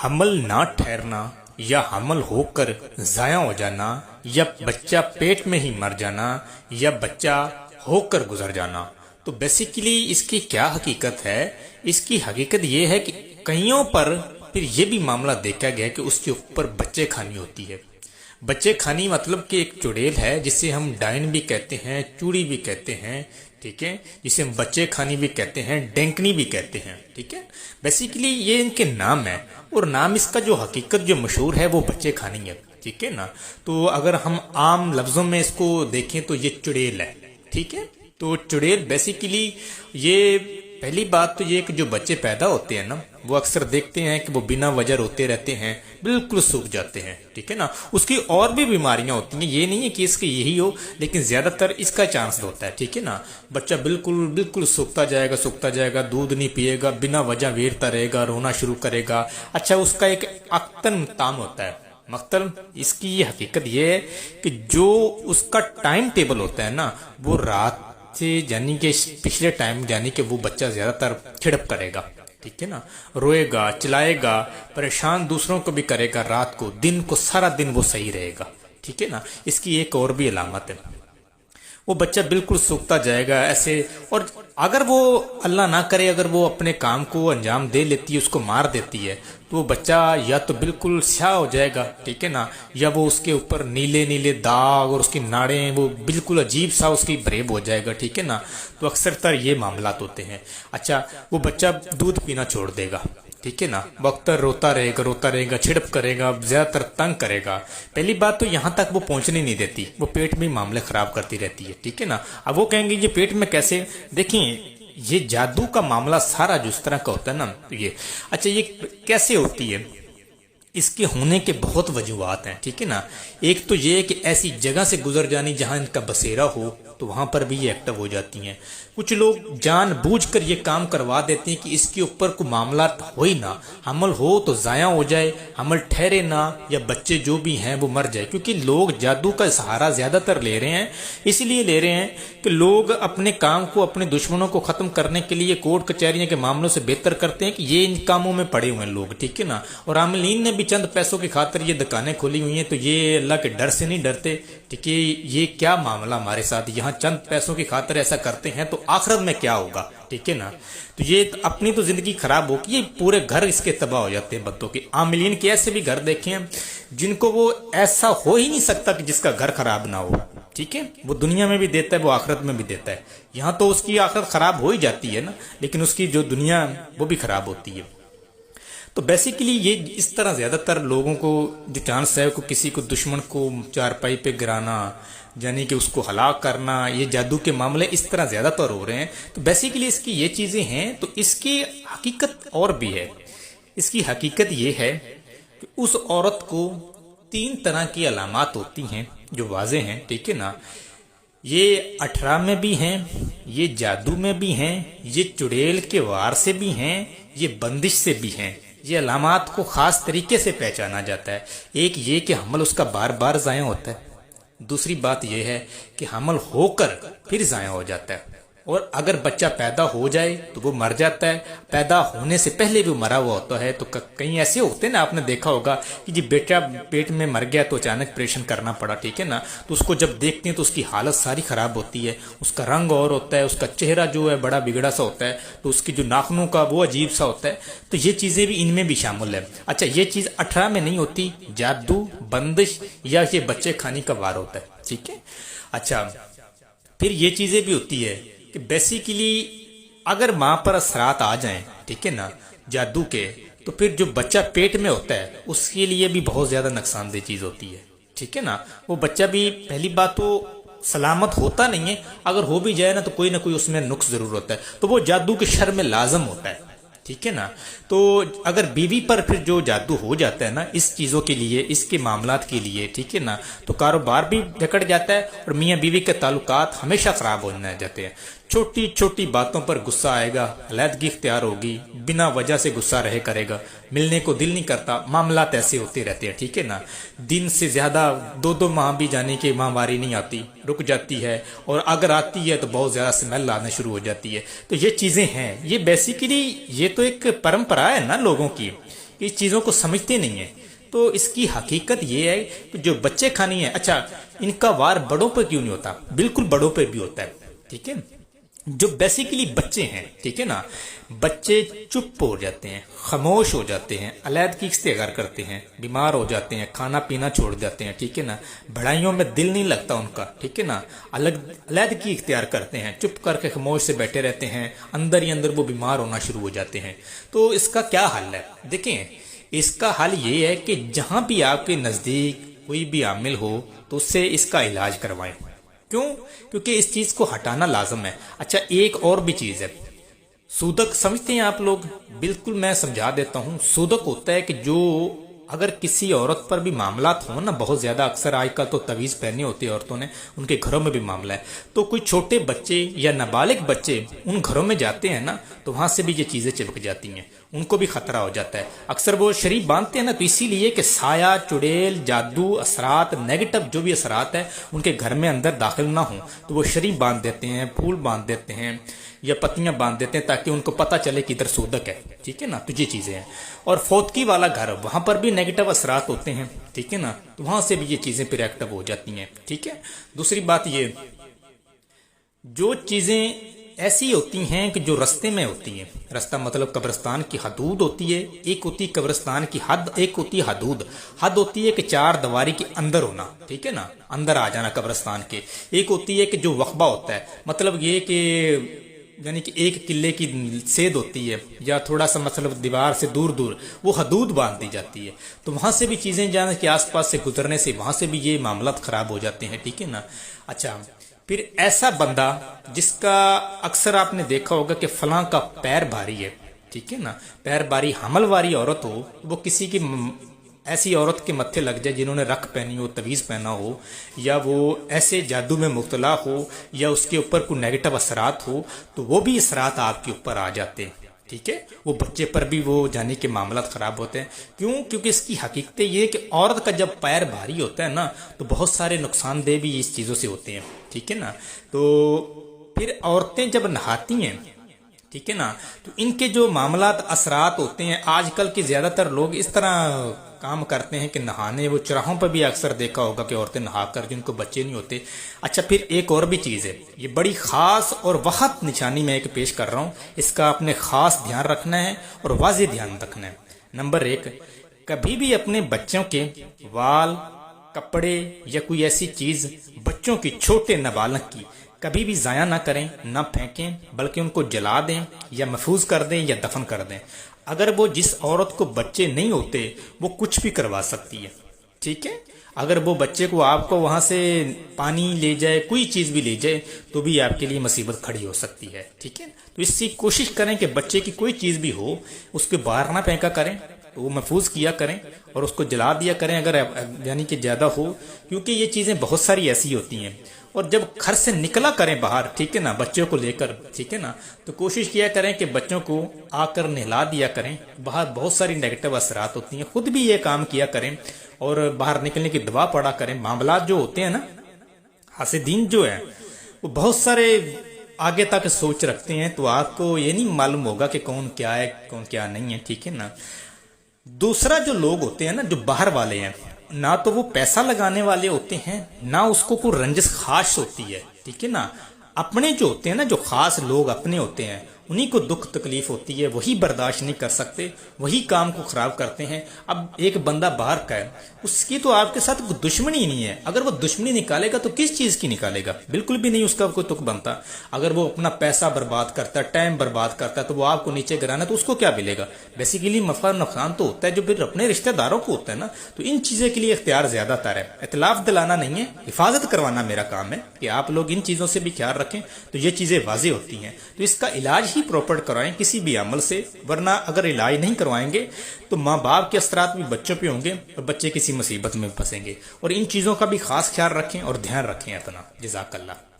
حمل نہ ٹھہرنا یا حمل ہو کر ضائع ہو جانا یا بچہ پیٹ میں ہی مر جانا یا بچہ ہو کر گزر جانا. تو بیسیکلی اس کی کیا حقیقت ہے؟ اس کی حقیقت یہ ہے کہ کئیوں پر پھر یہ بھی معاملہ دیکھا گیا کہ اس کے اوپر بچے کھانی ہوتی ہے. بچے کھانی مطلب کہ ایک چڑیل ہے جسے ہم ڈائن بھی کہتے ہیں، چوڑی بھی کہتے ہیں، ٹھیک ہے، جسے ہم بچے کھانی بھی کہتے ہیں، ڈینکنی بھی کہتے ہیں، ٹھیک ہے. بیسیکلی یہ ان کے نام ہے اور نام اس کا جو حقیقت جو مشہور ہے وہ بچے کھانی ہے، ٹھیک ہے نا. تو اگر ہم عام لفظوں میں اس کو دیکھیں تو یہ چڑیل ہے، ٹھیک ہے. تو چڑیل بیسیکلی یہ پہلی بات تو یہ کہ جو بچے پیدا ہوتے ہیں نا وہ اکثر دیکھتے ہیں کہ وہ بنا وجہ روتے رہتے ہیں، بالکل سوکھ جاتے ہیں، ٹھیک ہے نا. اس کی اور بھی بیماریاں ہوتی ہیں، یہ نہیں ہے کہ اس کی یہی ہو، لیکن زیادہ تر اس کا چانس ہوتا ہے، ٹھیک ہے نا. بچہ بالکل سوکھتا جائے گا، دودھ نہیں پیے گا، بنا وجہ ویرتا رہے گا، رونا شروع کرے گا. اچھا، اس کا ایک اختن تام ہوتا ہے. مختل اس کی یہ حقیقت یہ ہے کہ جو اس کا ٹائم ٹیبل ہوتا ہے نا وہ رات سے یعنی کہ پچھلے ٹائم یعنی کہ وہ بچہ زیادہ تر چھڑپ کرے گا، ٹھیک ہے نا، روئے گا، چلائے گا، پریشان دوسروں کو بھی کرے گا، رات کو دن کو سارا دن وہ صحیح رہے گا، ٹھیک ہے نا. اس کی ایک اور بھی علامت ہے، وہ بچہ بالکل سوکھتا جائے گا ایسے. اور اگر وہ اللہ نہ کرے اگر وہ اپنے کام کو انجام دے لیتی ہے، اس کو مار دیتی ہے، تو وہ بچہ یا تو بالکل سیاہ ہو جائے گا، ٹھیک ہے نا، یا وہ اس کے اوپر نیلے نیلے داغ اور اس کی ناڑیں وہ بالکل عجیب سا اس کی بریب ہو جائے گا، ٹھیک ہے نا. تو اکثر تر یہ معاملات ہوتے ہیں. اچھا، وہ بچہ دودھ پینا چھوڑ دے گا، ٹھیک ہے نا، وقت روتا رہے گا، چھڑپ کرے گا، زیادہ تر تنگ کرے گا. پہلی بات تو یہاں تک وہ پہنچنے نہیں دیتی، وہ پیٹ میں معاملے خراب کرتی رہتی ہے، ٹھیک ہے نا. اب وہ کہیں گے یہ پیٹ میں کیسے؟ دیکھیں، یہ جادو کا معاملہ سارا جو اس طرح کا ہوتا ہے نا یہ اچھا یہ کیسے ہوتی ہے؟ اس کے ہونے کے بہت وجوہات ہیں، ٹھیک ہے نا. ایک تو یہ کہ ایسی جگہ سے گزر جانی جہاں ان کا بسیرا ہو تو وہاں پر بھی یہ ایکٹیو ہو جاتی ہیں. کچھ لوگ جان بوجھ کر یہ کام کروا دیتے ہیں کہ اس کے اوپر کوئی معاملات ہو ہی نہ، حمل ہو تو ضائع ہو جائے، حمل ٹھہرے نہ، یا بچے جو بھی ہیں وہ مر جائے. کیونکہ لوگ جادو کا سہارا زیادہ تر لے رہے ہیں، اس لیے لے رہے ہیں کہ لوگ اپنے کام کو اپنے دشمنوں کو ختم کرنے کے لیے کورٹ کچہریوں کے معاملوں سے بہتر کرتے ہیں کہ یہ ان کاموں میں پڑے ہوئے ہیں لوگ، ٹھیک ہے نا. اور عاملین نے بھی چند پیسوں کی خاطر یہ دکانیں کھولی ہوئی ہیں، تو یہ اللہ کے ڈر سے نہیں ڈرتے، ٹھیک ہے. یہ کیا معاملہ ہمارے ساتھ، یہاں چند پیسوں کی خاطر ایسا کرتے ہیں تو آخرت میں کیا ہوگا، ٹھیک ہے نا. تو یہ اپنی تو زندگی خراب ہوگی، یہ پورے گھر اس کے تباہ ہو جاتے ہیں بندوں کے. عاملین کے ایسے بھی گھر دیکھے ہیں جن کو وہ ایسا ہو ہی نہیں سکتا کہ جس کا گھر خراب نہ ہو، ٹھیک ہے. وہ دنیا میں بھی دیتا ہے، وہ آخرت میں بھی دیتا ہے. یہاں تو اس کی آخرت خراب ہو ہی جاتی ہے نا، لیکن اس کی جو دنیا وہ بھی خراب ہوتی ہے. تو بیسیکلی یہ اس طرح زیادہ تر لوگوں کو جو چانس ہے کہ کسی کو دشمن کو چارپائی پہ گرانا یعنی کہ اس کو ہلاک کرنا، یہ جادو کے معاملے اس طرح زیادہ تر ہو رہے ہیں. تو بیسیکلی اس کی یہ چیزیں ہیں. تو اس کی حقیقت اور بھی ہے. اس کی حقیقت یہ ہے کہ اس عورت کو 3 طرح کی علامات ہوتی ہیں جو واضح ہیں، ٹھیک ہے نا. یہ 18 میں بھی ہیں، یہ جادو میں بھی ہیں، یہ چڑیل کے وار سے بھی ہیں، یہ بندش سے بھی ہیں. یہ علامات کو خاص طریقے سے پہچانا جاتا ہے. ایک یہ کہ حمل اس کا بار بار ضائع ہوتا ہے. دوسری بات یہ ہے کہ حمل ہو کر پھر ضائع ہو جاتا ہے. اور اگر بچہ پیدا ہو جائے تو وہ مر جاتا ہے. پیدا ہونے سے پہلے بھی مرا ہوا ہوتا ہے. تو کہیں ایسے ہوتے ہیں نا، آپ نے دیکھا ہوگا کہ جی بیٹا پیٹ میں مر گیا تو اچانک آپریشن کرنا پڑا، ٹھیک ہے نا. تو اس کو جب دیکھتے ہیں تو اس کی حالت ساری خراب ہوتی ہے. اس کا رنگ اور ہوتا ہے، اس کا چہرہ جو ہے بڑا بگڑا سا ہوتا ہے، تو اس کی جو ناخنوں کا وہ عجیب سا ہوتا ہے. تو یہ چیزیں بھی ان میں بھی شامل ہے. اچھا، یہ چیز 18 میں نہیں ہوتی، جادو، بندش یا یہ بچے کھانے کا وار ہوتا ہے، ٹھیک ہے. اچھا، پھر یہ چیزیں بھی ہوتی ہے کہ بیسیکلی اگر ماں پر اثرات آ جائیں، ٹھیک ہے نا، جادو کے، تو پھر جو بچہ پیٹ میں ہوتا ہے اس کے لیے بھی بہت زیادہ نقصان دہ چیز ہوتی ہے، ٹھیک ہے نا. وہ بچہ بھی پہلی بات تو سلامت ہوتا نہیں ہے، اگر ہو بھی جائے نا تو کوئی نہ کوئی اس میں نقص ضرور ہوتا ہے. تو وہ جادو کے شر میں لازم ہوتا ہے، ٹھیک ہے نا. تو اگر بیوی پر پھر جو جادو ہو جاتا ہے نا اس چیزوں کے لیے، اس کے معاملات کے لیے، ٹھیک ہے نا، تو کاروبار بھی جکڑ جاتا ہے اور میاں بیوی کے تعلقات ہمیشہ خراب ہونے جاتے ہیں. چھوٹی چھوٹی باتوں پر غصہ آئے گا، علیحدگی اختیار ہوگی، بنا وجہ سے غصہ رہے کرے گا، ملنے کو دل نہیں کرتا. معاملات ایسے ہوتے رہتے ہیں، ٹھیک ہے نا. دن سے زیادہ 2 ماہ بھی جانے کے ماہواری نہیں آتی، رک جاتی ہے، اور اگر آتی ہے تو بہت زیادہ سمیل آنا شروع ہو جاتی ہے. تو یہ چیزیں ہیں. یہ بیسیکلی یہ تو ایک پرمپرا ہے نا لوگوں کی. کہ اس چیزوں کو سمجھتے نہیں ہیں. تو اس کی حقیقت یہ ہے کہ جو بچے کھانی ہے، اچھا ان کا وار بڑوں پہ کیوں نہیں ہوتا؟ بالکل بڑوں پہ بھی ہوتا ہے. ٹھیک ہے، جو بیسیکلی بچے ہیں، ٹھیک ہے نا، بچے چپ ہو جاتے ہیں، خاموش ہو جاتے ہیں، علیحدگی اختیار کرتے ہیں، بیمار ہو جاتے ہیں، کھانا پینا چھوڑ جاتے ہیں، ٹھیک ہے نا، بڑھائیوں میں دل نہیں لگتا ان کا، ٹھیک ہے نا، علیحدگی اختیار کرتے ہیں، چپ کر کے خاموش سے بیٹھے رہتے ہیں، اندر ہی اندر وہ بیمار ہونا شروع ہو جاتے ہیں. تو اس کا کیا حل ہے؟ دیکھیں، اس کا حل یہ ہے کہ جہاں بھی آپ کے نزدیک کوئی بھی عامل ہو تو اس سے اس کا علاج کروائیں. کیوں؟ کیونکہ اس چیز کو ہٹانا لازم ہے. اچھا ایک اور بھی چیز ہے، سودک سمجھتے ہیں آپ لوگ؟ بالکل میں سمجھا دیتا ہوں. سودک ہوتا ہے کہ جو اگر کسی عورت پر بھی معاملات ہوں نا، بہت زیادہ، اکثر آج کل تو تویز پہنی ہوتی ہے عورتوں نے، ان کے گھروں میں بھی معاملہ ہے، تو کوئی چھوٹے بچے یا نابالغ بچے ان گھروں میں جاتے ہیں نا، تو وہاں سے بھی یہ چیزیں چپک جاتی ہیں، ان کو بھی خطرہ ہو جاتا ہے. اکثر وہ شریف باندھتے ہیں نا، تو اسی لیے کہ سایہ، چڑیل، جادو، اثرات، نیگیٹو جو بھی اثرات ہیں ان کے گھر میں اندر داخل نہ ہوں، تو وہ شریف باندھ دیتے ہیں، پھول باندھ دیتے ہیں یا پتیاں باندھ دیتے ہیں تاکہ ان کو پتہ چلے کہ ادھر سودک ہے. ٹھیک ہے نا، تو یہ چیزیں ہیں. اور فوتکی والا گھر، وہاں پر بھی نیگیٹو اثرات ہوتے ہیں، ٹھیک ہے نا، تو وہاں سے بھی یہ چیزیں پھر ایکٹیو ہو جاتی ہیں. ٹھیک ہے. دوسری بات یہ، جو چیزیں ایسی ہوتی ہیں کہ جو رستے میں ہوتی ہیں، رستہ مطلب قبرستان کی حدود ہوتی ہے، ایک ہوتی ہے قبرستان کی حد، ایک ہوتی ہے حدود. حد ہوتی ہے کہ چار دیواری کے اندر ہونا، ٹھیک ہے نا، اندر آ جانا قبرستان کے. ایک ہوتی ہے کہ جو وقبہ ہوتا ہے، مطلب یہ کہ یعنی کہ ایک قلعے کی سید ہوتی ہے یا تھوڑا سا مطلب دیوار سے دور دور وہ حدود باندھ دی جاتی ہے، تو وہاں سے بھی چیزیں جانے کے آس پاس سے گزرنے سے وہاں سے بھی یہ معاملات خراب ہو جاتے ہیں. ٹھیک ہے نا. اچھا پھر ایسا بندہ جس کا اکثر آپ نے دیکھا ہوگا کہ فلاں کا پیر بھاری ہے، ٹھیک ہے نا، پیر بھاری، حمل والی عورت ہو، وہ کسی کی ایسی عورت کے متھے لگ جائے جنہوں نے رخ پہنی ہو، تویز پہنا ہو، یا وہ ایسے جادو میں مبتلا ہو، یا اس کے اوپر کوئی نیگیٹو اثرات ہو، تو وہ بھی اثرات آپ کے اوپر آ جاتے ہیں. ٹھیک ہے، وہ بچے پر بھی وہ جانے کے معاملات خراب ہوتے ہیں. کیوں؟ کیونکہ اس کی حقیقت یہ ہے کہ عورت کا جب پیر بھاری ہوتا ہے نا، تو بہت سارے نقصان دہ بھی اس چیزوں سے ہوتے ہیں. ٹھیک ہے نا. تو پھر عورتیں جب نہاتی ہیں، ٹھیک ہے نا، تو ان کے جو معاملات اثرات ہوتے ہیں، آج کل کے زیادہ تر لوگ اس طرح کام کرتے ہیں کہ نہانے، وہ چراہوں پر بھی اکثر دیکھا ہوگا کہ عورتیں نہا کر جن کو بچے نہیں ہوتے. اچھا پھر ایک اور بھی چیز ہے، یہ بڑی خاص اور وقت نشانی میں ایک پیش کر رہا ہوں، اس کا آپ نے خاص دھیان رکھنا ہے اور واضح دھیان رکھنا ہے. نمبر 1، کبھی بھی اپنے بچوں کے وال، کپڑے یا کوئی ایسی چیز بچوں کی، چھوٹے نابالغ کی، کبھی بھی ضائع نہ کریں، نہ پھینکیں، بلکہ ان کو جلا دیں یا محفوظ کر دیں یا دفن کر دیں. اگر وہ جس عورت کو بچے نہیں ہوتے وہ کچھ بھی کروا سکتی ہے. ٹھیک ہے، اگر وہ بچے کو آپ کو وہاں سے پانی لے جائے، کوئی چیز بھی لے جائے، تو بھی آپ کے لیے مصیبت کھڑی ہو سکتی ہے. ٹھیک ہے، تو اس سے کوشش کریں کہ بچے کی کوئی چیز بھی ہو اس کے باہر نہ پھینکا کریں، وہ محفوظ کیا کریں اور اس کو جلا دیا کریں اگر یعنی کہ زیادہ ہو، کیونکہ یہ چیزیں بہت ساری ایسی ہوتی ہیں. اور جب گھر سے نکلا کریں باہر، ٹھیک ہے نا، بچوں کو لے کر، ٹھیک ہے نا، تو کوشش کیا کریں کہ بچوں کو آ کر نہلا دیا کریں. باہر بہت ساری نیگیٹو اثرات ہوتی ہیں، خود بھی یہ کام کیا کریں اور باہر نکلنے کی دعا پڑھا کریں. معاملات جو ہوتے ہیں نا، حاسدین جو ہے وہ بہت سارے آگے تک سوچ رکھتے ہیں، تو آپ کو یہ نہیں معلوم ہوگا کہ کون کیا ہے کون کیا نہیں ہے. ٹھیک ہے نا. دوسرا جو لوگ ہوتے ہیں نا، جو باہر والے ہیں، نہ تو وہ پیسہ لگانے والے ہوتے ہیں، نہ اس کو کوئی رنجش خاص ہوتی ہے. ٹھیک ہے نا. اپنے جو ہوتے ہیں نا، جو خاص لوگ اپنے ہوتے ہیں، انہی کو دکھ تکلیف ہوتی ہے، وہی برداشت نہیں کر سکتے، وہی کام کو خراب کرتے ہیں. اب ایک بندہ باہر کا ہے، اس کی تو آپ کے ساتھ کوئی دشمنی نہیں ہے، اگر وہ دشمنی نکالے گا تو کس چیز کی نکالے گا؟ بالکل بھی نہیں اس کا کوئی تک بنتا. اگر وہ اپنا پیسہ برباد کرتا ہے، ٹائم برباد کرتا ہے، تو وہ آپ کو نیچے گرانا، تو اس کو کیا ملے گا؟ بیسیکلی نفع نقصان تو ہوتا ہے جو پھر اپنے رشتہ داروں کو ہوتا ہے نا. تو ان چیزوں کے لیے اختیار زیادہ تر ہے. اطلاف دلانا نہیں ہے، حفاظت کروانا میرا کام ہے کہ آپ لوگ ان چیزوں سے بھی خیال رکھیں، تو یہ چیزیں واضح ہوتی ہیں. تو اس کا علاج ہی پراپر کروائیں کسی بھی عمل سے، ورنہ اگر علاج نہیں کروائیں گے تو ماں باپ کے اثرات بھی بچوں پہ ہوں گے اور بچے کسی مصیبت میں پھنسیں گے. اور ان چیزوں کا بھی خاص خیال رکھیں اور دھیان رکھیں اپنا. جزاک اللہ.